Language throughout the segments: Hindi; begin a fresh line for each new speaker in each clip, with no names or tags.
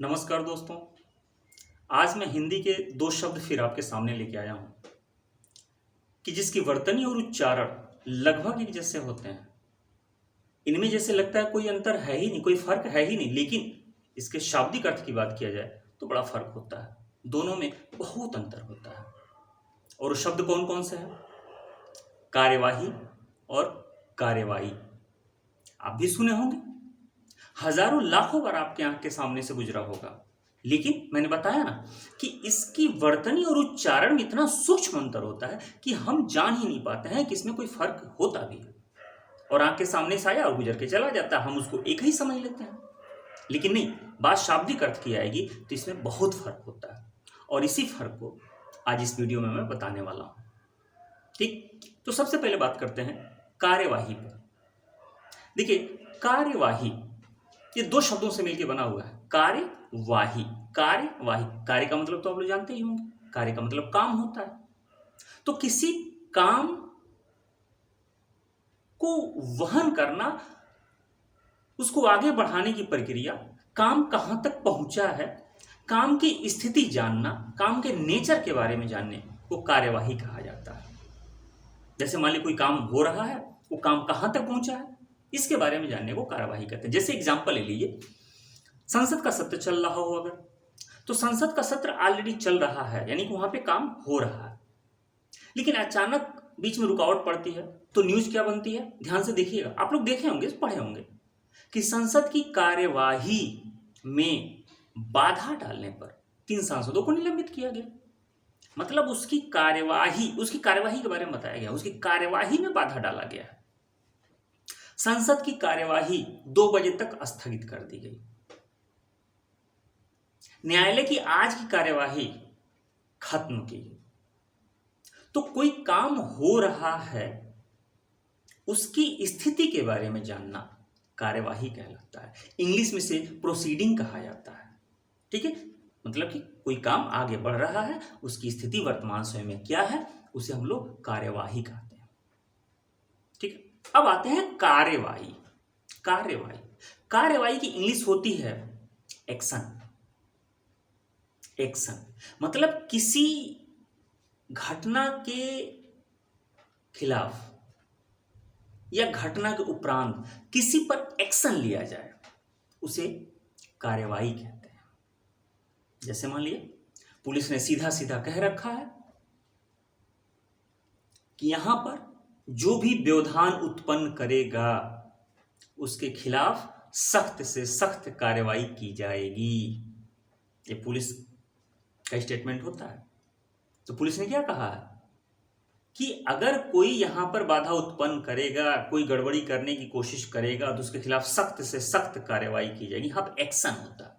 नमस्कार दोस्तों। आज मैं हिंदी के दो शब्द फिर आपके सामने लेके आया हूं कि जिसकी वर्तनी और उच्चारण लगभग एक जैसे होते हैं। इनमें जैसे लगता है कोई अंतर है ही नहीं, कोई फर्क है ही नहीं, लेकिन इसके शाब्दिक अर्थ की बात किया जाए तो बड़ा फर्क होता है। दोनों में बहुत अंतर होता है। और वो शब्द कौन कौन से हैं? कार्यवाही और कार्यवाही। आप भी सुने होंगे, हजारों लाखों बार आपके आंख के सामने से गुजरा होगा, लेकिन मैंने बताया ना कि इसकी वर्तनी और उच्चारण में इतना सूक्ष्म अंतर होता है कि हम जान ही नहीं पाते हैं कि इसमें कोई फर्क होता भी है। और आंख के सामने से आया और गुजर के चला जाता है, हम उसको एक ही समझ लेते हैं। लेकिन नहीं, बात शाब्दिक अर्थ की आएगी तो इसमें बहुत फर्क होता है। और इसी फर्क को आज इस वीडियो में मैं बताने वाला हूं। ठीक, तो सबसे पहले बात करते हैं कार्यवाही पर। देखिए, कार्यवाही ये दो शब्दों से मिलकर बना हुआ है। कार्यवाही, कार्यवाही, कार्य का मतलब तो आप लोग जानते ही होंगे, कार्य का मतलब काम होता है। तो किसी काम को वहन करना, उसको आगे बढ़ाने की प्रक्रिया, काम कहां तक पहुंचा है, काम की स्थिति जानना, काम के नेचर के बारे में जानने को कार्यवाही कहा जाता है। जैसे मान लीजिए कोई काम हो रहा है, वो काम कहां तक पहुंचा है, इसके बारे में जानने को कार्यवाही कहते हैं। जैसे एग्जांपल ले लीजिए, संसद का सत्र चल रहा हो अगर, तो संसद का सत्र ऑलरेडी चल रहा है, यानी कि वहां पे काम हो रहा है, लेकिन अचानक बीच में रुकावट पड़ती है तो न्यूज क्या बनती है? ध्यान से देखिएगा, आप लोग देखे होंगे, पढ़े होंगे कि संसद की कार्यवाही में बाधा डालने पर 3 सांसदों को निलंबित किया गया। मतलब उसकी कार्यवाही के बारे में बताया गया, उसकी कार्यवाही में बाधा डाला गया है। संसद की कार्यवाही 2 बजे तक स्थगित कर दी गई। न्यायालय की आज की कार्यवाही खत्म की गई। तो कोई काम हो रहा है, उसकी स्थिति के बारे में जानना कार्यवाही कहलाता है। इंग्लिश में से प्रोसीडिंग कहा जाता है। ठीक है, मतलब कि कोई काम आगे बढ़ रहा है, उसकी स्थिति वर्तमान समय में क्या है, उसे हम लोग कार्यवाही कहते हैं। ठीक है, अब आते हैं कार्यवाही। कार्यवाही कार्यवाही की इंग्लिश होती है एक्शन। एक्शन मतलब किसी घटना के खिलाफ या घटना के उपरांत किसी पर एक्शन लिया जाए, उसे कार्यवाही कहते हैं। जैसे मान लीजिए पुलिस ने सीधा सीधा कह रखा है कि यहां पर जो भी व्यवधान उत्पन्न करेगा उसके खिलाफ सख्त से सख्त कार्यवाही की जाएगी। ये पुलिस का स्टेटमेंट होता है। तो पुलिस ने क्या कहा है कि अगर कोई यहां पर बाधा उत्पन्न करेगा, कोई गड़बड़ी करने की कोशिश करेगा, तो उसके खिलाफ सख्त से सख्त कार्यवाही की जाएगी। यहां पर एक्शन होता है।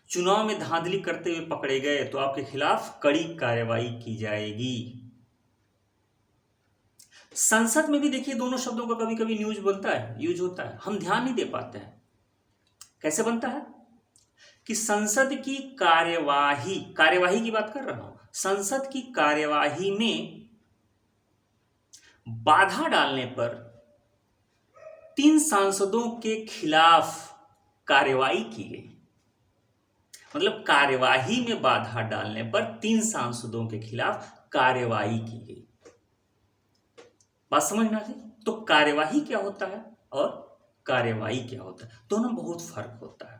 चुनाव में धांधली करते हुए पकड़े गए तो आपके खिलाफ कड़ी कार्यवाही की जाएगी। संसद में भी देखिए, दोनों शब्दों का कभी कभी यूज होता है, हम ध्यान नहीं दे पाते हैं। कैसे बनता है कि संसद की कार्यवाही की बात कर रहा हूं, संसद की कार्यवाही में बाधा डालने पर 3 सांसदों के खिलाफ कार्यवाही की गई। मतलब कार्यवाही में बाधा डालने पर 3 सांसदों के खिलाफ कार्यवाही की गई। बात समझना थी? तो कार्यवाही क्या होता है और कार्यवाही क्या होता है, दोनों बहुत फर्क होता है।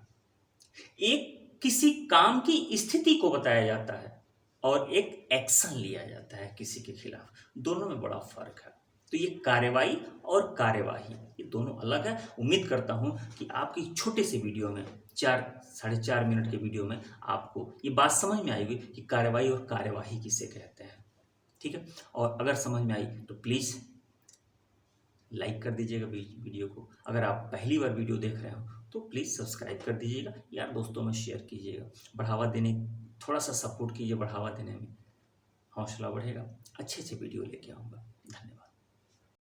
एक किसी काम की स्थिति को बताया जाता है और एक एक्शन लिया जाता है किसी के खिलाफ, दोनों में बड़ा फर्क है। तो ये कार्यवाही और कार्यवाही ये दोनों अलग है। उम्मीद करता हूं कि आपकी छोटे से वीडियो में, 4-4.5 मिनट के वीडियो में, आपको ये बात समझ में आएगी कि कार्यवाही और कार्यवाही किसे कहते हैं। ठीक है, और अगर समझ में आई तो प्लीज़ लाइक कर दीजिएगा वीडियो को। अगर आप पहली बार वीडियो देख रहे हो तो प्लीज़ सब्सक्राइब कर दीजिएगा, यार दोस्तों में शेयर कीजिएगा, बढ़ावा देने, थोड़ा सा सपोर्ट कीजिए, बढ़ावा देने में हौसला बढ़ेगा। अच्छे अच्छे वीडियो लेके आऊँगा।